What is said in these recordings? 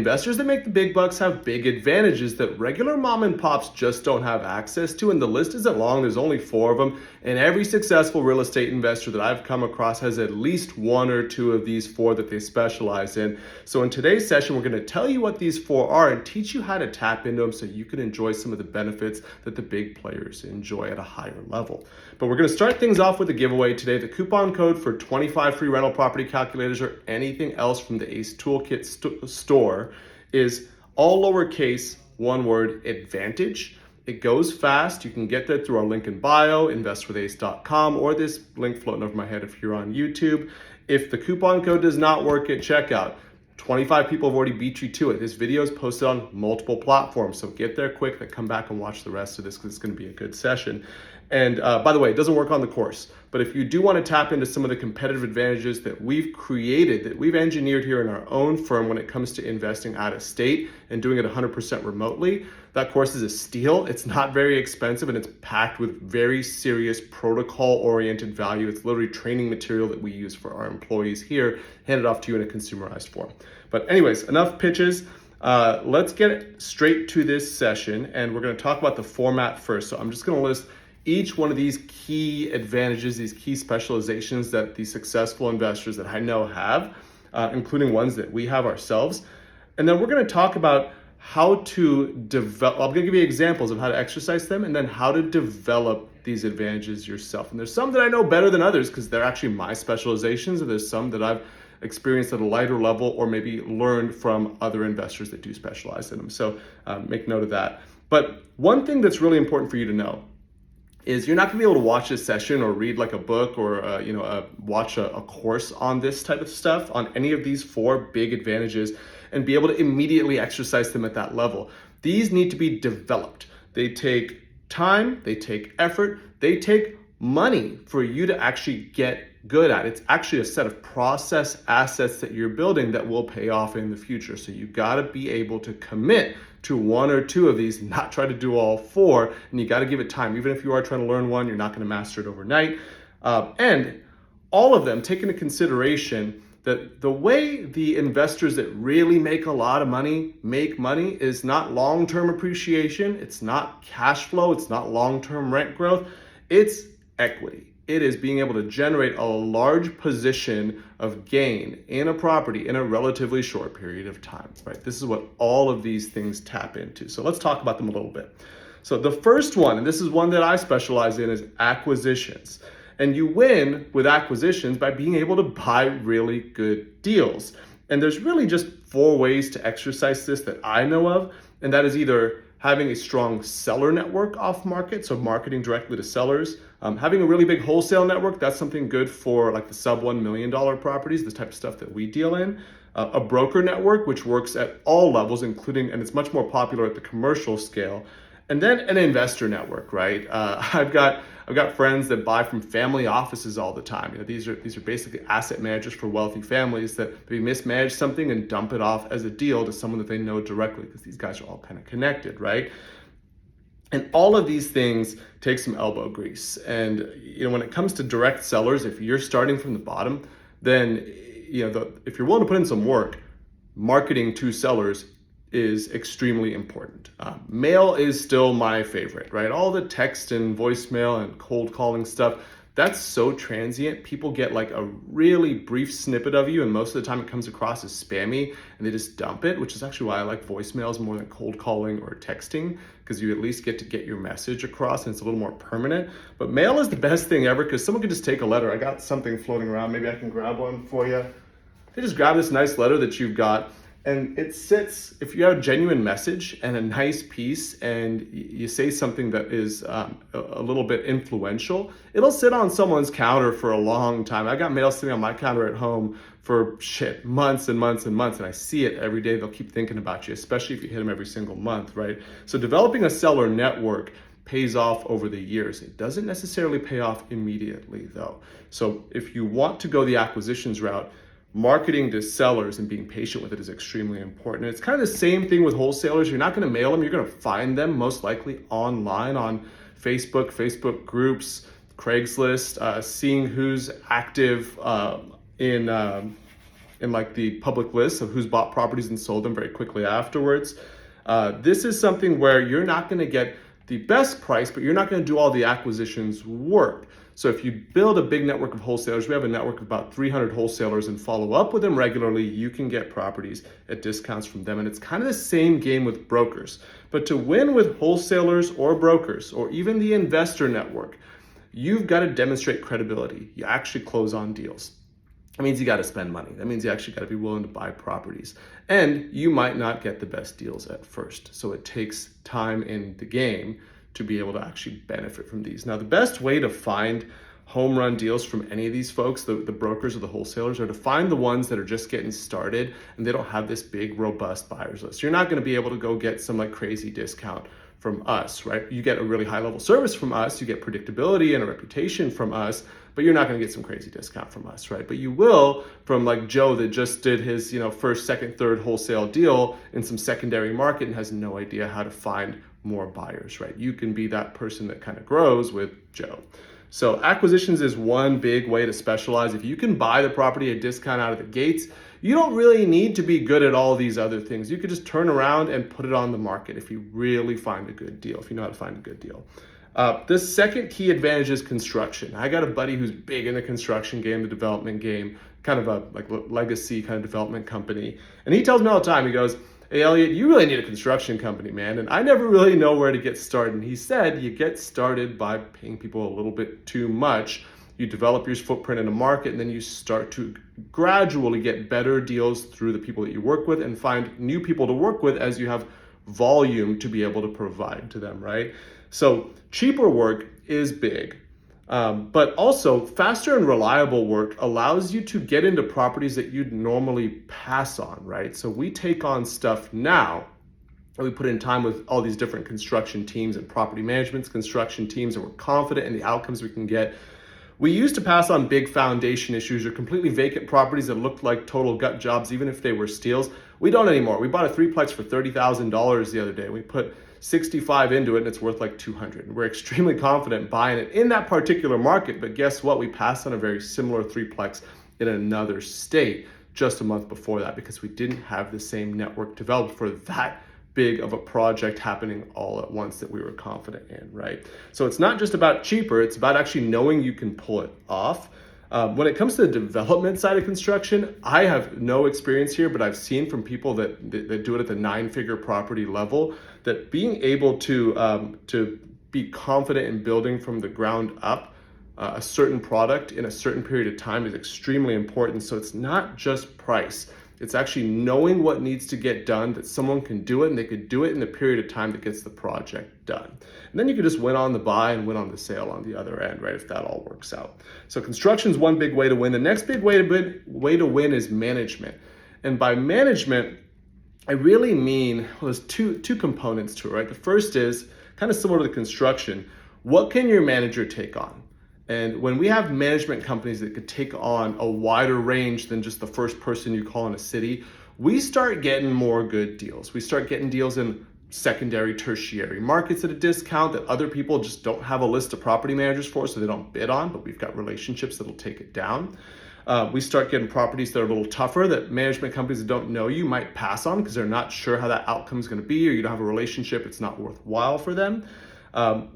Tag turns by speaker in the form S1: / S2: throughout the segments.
S1: Investors that make the big bucks have big advantages that regular mom and pops just don't have access to, and the list isn't long. There's only 4 of them, and every successful real estate investor that I've come across has at least 1 or 2 of these 4 that they specialize in. So in today's session, we're going to tell you what these 4 are and teach you how to tap into them so you can enjoy some of the benefits that the big players enjoy at a higher level. But we're going to start things off with a giveaway today. The coupon code for 25 free rental property calculators or anything else from the ACE Toolkit store is all lowercase, one word, advantage. It goes fast. You can get that through our link in bio, InvestwithACE.com, or this link floating over my head if you're on YouTube. If the coupon code does not work at checkout, 25 people have already beat you to it. This video is posted on multiple platforms, so get there quick, then come back and watch the rest of this because it's going to be a good session. And by the way, it doesn't work on the course, but if you do want to tap into some of the competitive advantages that we've created, that we've engineered here in our own firm when it comes to investing out of state and doing it 100% remotely, that course is a steal. It's not very expensive and it's packed with very serious protocol-oriented value. It's literally training material that we use for our employees here, handed off to you in a consumerized form. But anyways, enough pitches. Let's get straight to this session, and we're going to talk about the format first. So I'm just going to list each one of these key advantages, these key specializations that the successful investors that I know have, including ones that we have ourselves. And then we're going to talk about how to develop, I'm going to give you examples of how to exercise them and then how to develop these advantages yourself. And there's some that I know better than others because they're actually my specializations, and there's some that I've experienced at a lighter level or maybe learned from other investors that do specialize in them. So make note of that. But one thing that's really important for you to know is you're not gonna be able to watch this session or read like a book or watch a course on this type of stuff, on any of these 4 big advantages, and be able to immediately exercise them at that level. These need to be developed. They take time, they take effort, they take money for you to actually get good at. It's actually a set of process assets that you're building that will pay off in the future. So you gotta be able to commit to 1 or 2 of these, not try to do all 4, and you gotta give it time. Even if you are trying to learn one, you're not gonna master it overnight. And all of them take into consideration that the way the investors that really make a lot of money make money is not long-term appreciation, it's not cash flow, it's not long-term rent growth, it's equity. It is being able to generate a large position of gain in a property in a relatively short period of time, right? This is what all of these things tap into. So let's talk about them a little bit. So the first one, and this is one that I specialize in, is acquisitions. And you win with acquisitions by being able to buy really good deals. And there's really just 4 ways to exercise this that I know of, and that is either having a strong seller network off market, so marketing directly to sellers, having a really big wholesale network, that's something good for like the sub $1 million properties, the type of stuff that we deal in. A broker network, which works at all levels, including, and it's much more popular at the commercial scale. And then an investor network, right? I've got friends that buy from family offices all the time. You know, these are basically asset managers for wealthy families that maybe mismanage something and dump it off as a deal to someone that they know directly, because these guys are all kind of connected, right? And all of these things take some elbow grease. And when it comes to direct sellers, if you're starting from the bottom, then if you're willing to put in some work, marketing to sellers is extremely important. Mail is still my favorite, right? All the text and voicemail and cold calling stuff, that's so transient. People get like a really brief snippet of you, and most of the time it comes across as spammy and they just dump it, which is actually why I like voicemails more than cold calling or texting, because you at least get to get your message across and it's a little more permanent. But mail is the best thing ever because someone can just take a letter. I got something floating around. Maybe I can grab one for you. They just grab this nice letter that you've got, and it sits, if you have a genuine message and a nice piece and you say something that is a little bit influential, it'll sit on someone's counter for a long time. I got mail sitting on my counter at home for months and months and months, and I see it every day. They'll keep thinking about you, especially if you hit them every single month, right? So developing a seller network pays off over the years. It doesn't necessarily pay off immediately though. So if you want to go the acquisitions route, marketing to sellers and being patient with it is extremely important. And it's kind of the same thing with wholesalers. You're not going to mail them. You're going to find them most likely online on Facebook groups, Craigslist, seeing who's active in in like the public lists of who's bought properties and sold them very quickly afterwards. This is something where you're not going to get the best price, but you're not going to do all the acquisitions work. So if you build a big network of wholesalers, we have a network of about 300 wholesalers, and follow up with them regularly, you can get properties at discounts from them. And it's kind of the same game with brokers. But to win with wholesalers or brokers, or even the investor network, you've got to demonstrate credibility. You actually close on deals. That means you got to spend money. That means you actually got to be willing to buy properties. And you might not get the best deals at first. So it takes time in the game to be able to actually benefit from these. Now, the best way to find home run deals from any of these folks, the brokers or the wholesalers, are to find the ones that are just getting started and they don't have this big, robust buyers list. You're not going to be able to go get some like crazy discount from us, right? You get a really high level service from us, you get predictability and a reputation from us, but you're not going to get some crazy discount from us, right? But you will from like Joe that just did his, first, second, third wholesale deal in some secondary market and has no idea how to find more buyers, right? You can be that person that kind of grows with Joe. So acquisitions is one big way to specialize. If you can buy the property at a discount out of the gates, you don't really need to be good at all these other things. You could just turn around and put it on the market if you really find a good deal, if you know how to find a good deal. The second key advantage is construction. I got a buddy who's big in the construction game, the development game, kind of a like legacy kind of development company. And he tells me all the time, he goes, "Hey, Elliot, you really need a construction company, man. And I never really know where to get started." And he said, you get started by paying people a little bit too much. You develop your footprint in a market, and then you start to gradually get better deals through the people that you work with and find new people to work with as you have volume to be able to provide to them, right? So cheaper work is big. But also faster and reliable work allows you to get into properties that you'd normally pass on, right? So we take on stuff now, and we put in time with all these different construction teams and property management's construction teams, and we're confident in the outcomes we can get. We used to pass on big foundation issues or completely vacant properties that looked like total gut jobs, even if they were steals. We don't anymore. We bought a threeplex for $30,000 the other day. We put 65 into it and it's worth like 200. And we're extremely confident buying it in that particular market. But guess what? We passed on a very similar threeplex in another state just a month before that because we didn't have the same network developed for that big of a project happening all at once that we were confident in, right? So it's not just about cheaper, it's about actually knowing you can pull it off. When it comes to the development side of construction, I have no experience here, but I've seen from people that do it at the 9-figure property level that being able to be confident in building from the ground up a certain product in a certain period of time is extremely important. So it's not just price. It's actually knowing what needs to get done, that someone can do it and they could do it in the period of time that gets the project done. And then you can just win on the buy and win on the sale on the other end, right, if that all works out. So construction is one big way to win. The next big way to win is management. And by management, I really mean, well, there's two components to it, right? The first is kind of similar to the construction. What can your manager take on? And when we have management companies that could take on a wider range than just the first person you call in a city, we start getting more good deals. We start getting deals in secondary, tertiary markets at a discount that other people just don't have a list of property managers for, so they don't bid on, but we've got relationships that'll take it down. We start getting properties that are a little tougher that management companies that don't know you might pass on because they're not sure how that outcome is going to be, or you don't have a relationship, it's not worthwhile for them.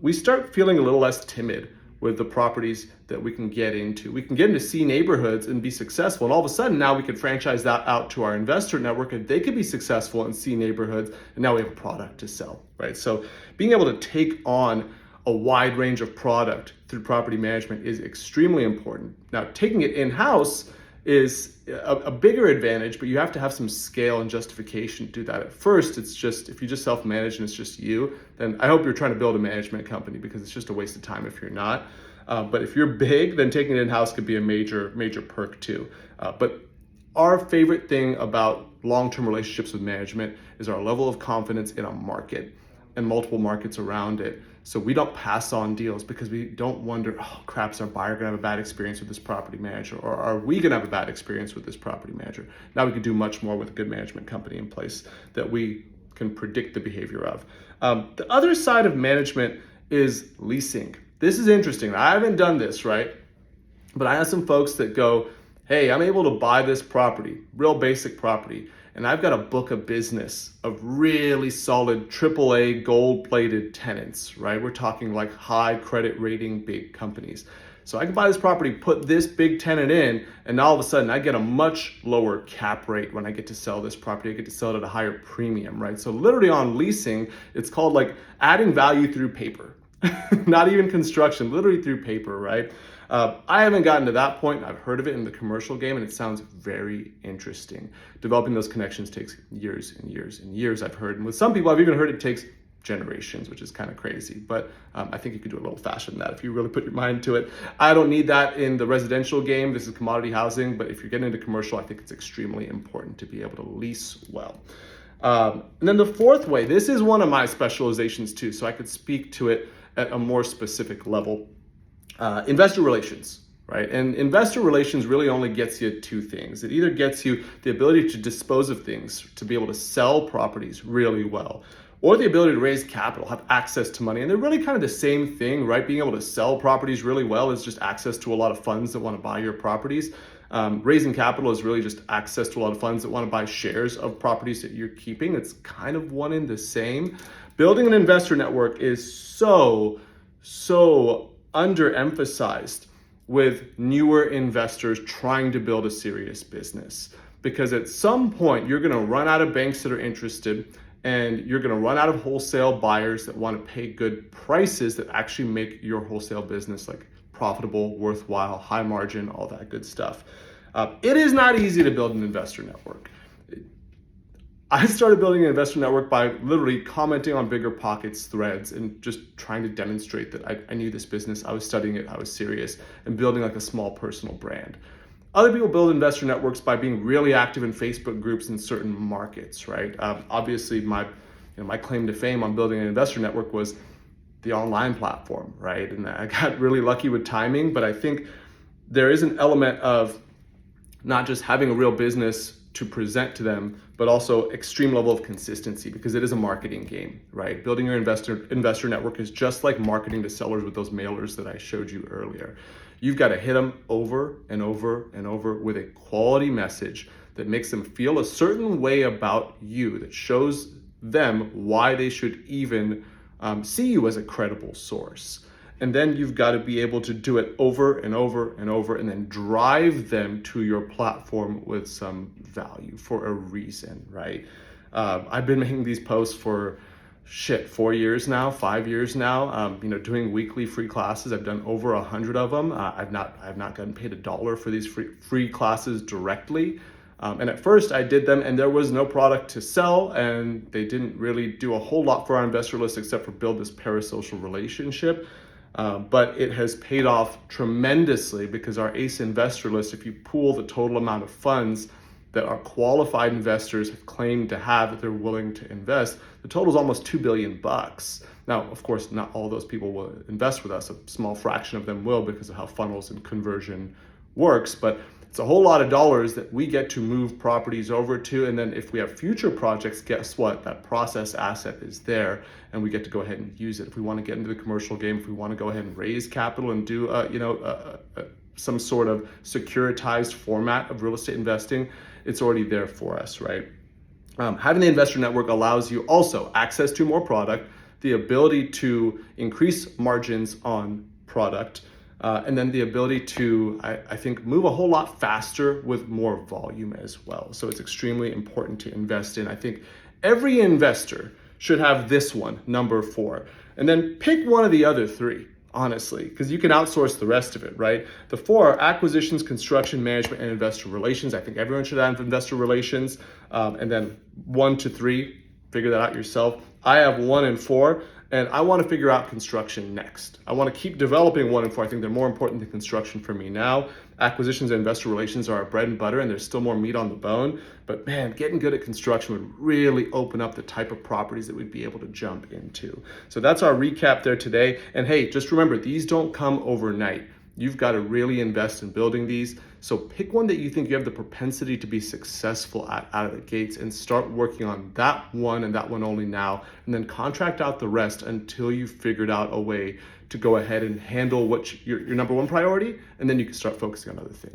S1: We start feeling a little less timid with the properties that we can get into. We can get into C neighborhoods and be successful. And all of a sudden now we can franchise that out to our investor network and they could be successful in C neighborhoods. And now we have a product to sell, right? So being able to take on a wide range of product through property management is extremely important. Now, taking it in-house is a bigger advantage, but you have to have some scale and justification to do that. At first, it's just, if you just self-manage and it's just you, then I hope you're trying to build a management company because it's just a waste of time if you're not. But if you're big, then taking it in-house could be a major perk too. But our favorite thing about long-term relationships with management is our level of confidence in a market and multiple markets around it. So we don't pass on deals because we don't wonder, oh crap, is our buyer gonna have a bad experience with this property manager? Or are we gonna have a bad experience with this property manager? Now we can do much more with a good management company in place that we can predict the behavior of. The other side of management is leasing. This is interesting. I haven't done this, right? But I have some folks that go, hey, I'm able to buy this property, real basic property, and I've got a book of business of really solid AAA gold-plated tenants, right? We're talking like high credit rating big companies. So I can buy this property, put this big tenant in, and all of a sudden I get a much lower cap rate when I get to sell this property. I get to sell it at a higher premium, right? So literally on leasing, it's called like adding value through paper. Not even construction, literally through paper, right? I haven't gotten to that point. I've heard of it in the commercial game, and it sounds very interesting. Developing those connections takes years and years and years, I've heard. And with some people, I've even heard it takes generations, which is kind of crazy. But I think you could do it a little faster than that if you really put your mind to it. I don't need that in the residential game. This is commodity housing. But if you're getting into commercial, I think it's extremely important to be able to lease well. And then the fourth way, this is one of my specializations too, so I could speak to it at a more specific level. Investor relations, right? And investor relations really only gets you two things. It either gets you the ability to dispose of things, to be able to sell properties really well, or the ability to raise capital, have access to money. And they're really kind of the same thing, right? Being able to sell properties really well is just access to a lot of funds that want to buy your properties. Raising capital is really just access to a lot of funds that want to buy shares of properties that you're keeping. It's kind of one and the same. Building an investor network is so underemphasized with newer investors trying to build a serious business, because at some point you're going to run out of banks that are interested, and you're going to run out of wholesale buyers that want to pay good prices that actually make your wholesale business like profitable, worthwhile, high margin, all that good stuff. It is not easy to build an investor network. I started building an investor network by literally commenting on BiggerPockets threads and just trying to demonstrate that I knew this business, I was studying it, I was serious, and building like a small personal brand. Other people build investor networks by being really active in Facebook groups in certain markets, right? Obviously, my claim to fame on building an investor network was the online platform, right? And I got really lucky with timing, but I think there is an element of not just having a real business to present to them, but also extreme level of consistency, because it is a marketing game, right? Building your investor network is just like marketing to sellers with those mailers that I showed you earlier. You've got to hit them over and over and over with a quality message that makes them feel a certain way about you, that shows them why they should even see you as a credible source. And then you've got to be able to do it over and over and over, and then drive them to your platform with some value for a reason, right? I've been making these posts for 4 years now, 5 years now, doing weekly free classes. I've done over 100 of them. I've not gotten paid $1 for these free classes directly. And at first I did them and there was no product to sell, and they didn't really do a whole lot for our investor list except for build this parasocial relationship. But it has paid off tremendously, because our ACE investor list, if you pool the total amount of funds that our qualified investors have claimed to have that they're willing to invest, the total is almost $2 billion. Now, of course, not all those people will invest with us. A small fraction of them will, because of how funnels and conversion works. But it's a whole lot of dollars that we get to move properties over to. And then if we have future projects, guess what? That process asset is there, and we get to go ahead and use it. If we want to get into the commercial game, if we want to go ahead and raise capital and do some sort of securitized format of real estate investing, it's already there for us, right? Having the investor network allows you also access to more product, the ability to increase margins on product, and then the ability to, I think, move a whole lot faster with more volume as well. So it's extremely important to invest in. I think every investor should have this one, number 4, and then pick one of the other 3, honestly, because you can outsource the rest of it, right? The 4 are acquisitions, construction, management, and investor relations. I think everyone should have investor relations. And then 1 to 3, figure that out yourself. I have 1 and 4. And I want to figure out construction next. I want to keep developing 1 and 4. I think they're more important than construction for me now. Acquisitions and investor relations are our bread and butter, and there's still more meat on the bone. But man, getting good at construction would really open up the type of properties that we'd be able to jump into. So that's our recap there today. And hey, just remember, these don't come overnight. You've got to really invest in building these. So pick one that you think you have the propensity to be successful at out of the gates, and start working on that one and that one only now, and then contract out the rest until you've figured out a way to go ahead and handle what your number 1 priority, and then you can start focusing on other things.